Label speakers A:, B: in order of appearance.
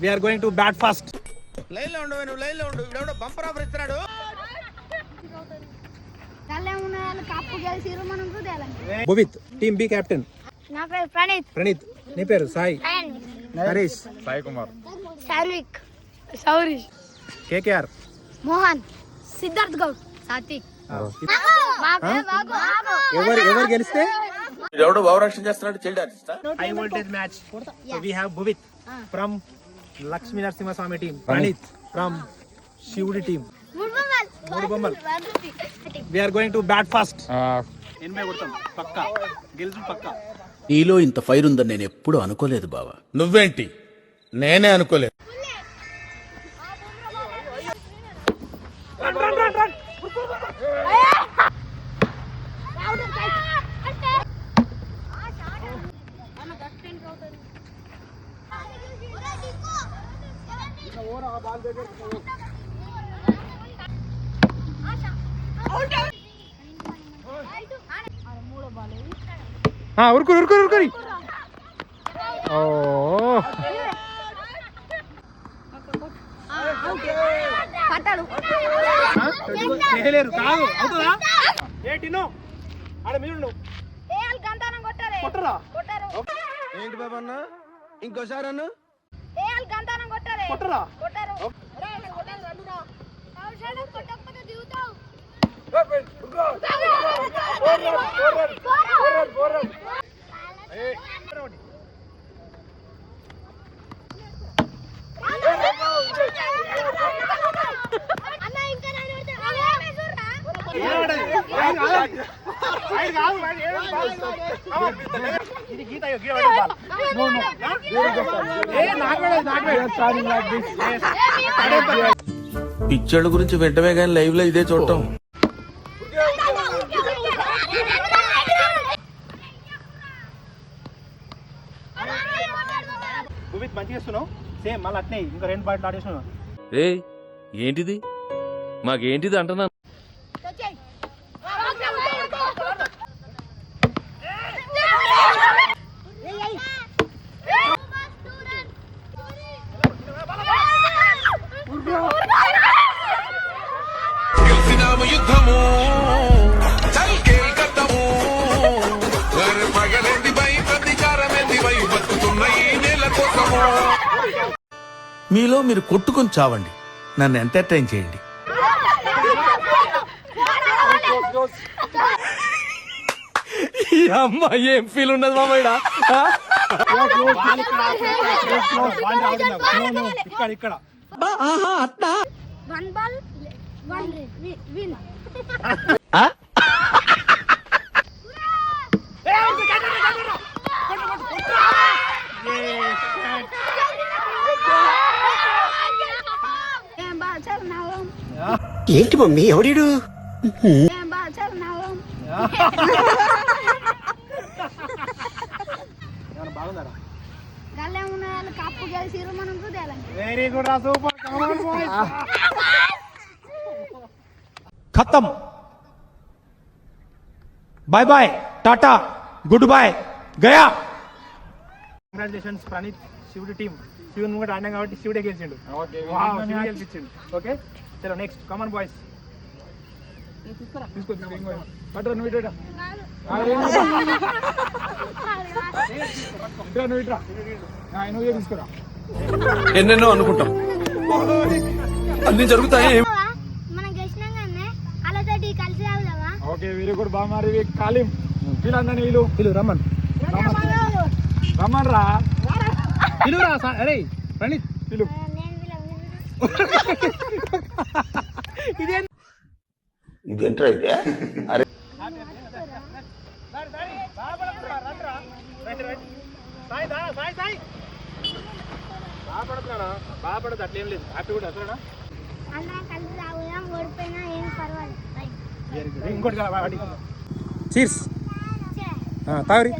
A: We are going to bat fast.
B: Line లో ఉండు, నువ్వు లైన్ లో ఉండు. ఇవిడెవడో బంపర్ ఆఫర్ ఇస్తున్నాడు.
A: Bhuvit, team B captain.
C: నా పేరు ప్రణీత్.
A: Pranith, నీ పేరు సాయి. హరీష్,
D: సాయి కుమార్,
C: సాత్విక్, సౌరీష్,
A: KKR.
C: మోహన్, సిద్ధార్థ్ గౌడ్, సాత్విక్.
A: ఎవరు గెలిస్తే
B: ఇవిడెవడో భావరక్షణ చేస్తున్నాడు. చైల్డ్ ఆర్టిస్టా?
A: High voltage match. So we have Bhuvit from Lakshmi Narasimha Swami team. Pranith from Shivudi team. Mudubammal. We are going to bat fast. 80 కొడతాం పక్కా. గెలుసు పక్కా.
E: నీలో ఇంత ఫైర్ ఉందని నేను ఎప్పుడు అనుకోలేదు బావా.
B: నువ్వేంటి? నేనే అనుకోలేదు.
A: ఉరుకురి. ఓ చేయలేరు కాదు. అవుతుందా? ఏటినో ఆడ మీరు కొట్టరా?
B: ఏంటి బాబా అన్న? ఇంకోసారి అన్న
A: కొట్టరా? ఇది గీత
B: పిచ్చోళ్ళ గురించి వెంటనే కానీ లైవ్ లో ఇదే చూడటం.
A: భూమిత్ మంచిగా చేస్తున్నావు. సేమ్ మళ్ళీ అట్నే ఇంకా 2 పాయింట్లు ఆడేస్తున్నావు.
F: రే ఏంటిది? మాకేంటిది అంటున్నా.
B: మీలో మీరు కొట్టుకొని చావండి, నన్ను ఎంటర్టైన్ చేయండి.
F: ఈ అమ్మ ఏం ఫీల్ ఉన్నది మామయ్య.
A: ఇక్కడ
C: వన్ బాల్ వన్ విన్.
G: ఏంటి మమ్మీ ఎవడీడు?
A: వెరీ గుడ్ రా, సూపర్. ఖతం. Bye bye, tata, good boy, గయా. కంగ్రాచులేషన్స్ ప్రణీత్, శివుడి టీం. శివుని ముంగట ఆడినాం కాబట్టి శివుడే గెలిచిండు. గెలిపించిండు. ఓకే చలో నెక్స్ట్. కామన్ బాయ్స్ తీసుకో. పట్టరా నువ్వు ఇట్రా. నువ్వు ఇట్రా, నువ్వే తీసుకురా.
F: ఎన్నెన్నో అనుకుంటాం, అన్ని జరుగుతాయి.
A: Okay very good. బాగా మరి కాలిం వీళ్ళందరినీ వీళ్ళు రమ్మన్ రా పిలురా. అరే ప్రణీత్ పిలు.
B: ఇదేంట్రా ఇదే? అరే
A: బాధపడదు, అట్లేం లేదు. హ్యాపీ కూడా అసలు ఇంకోటి చీర్స్ తాగరి.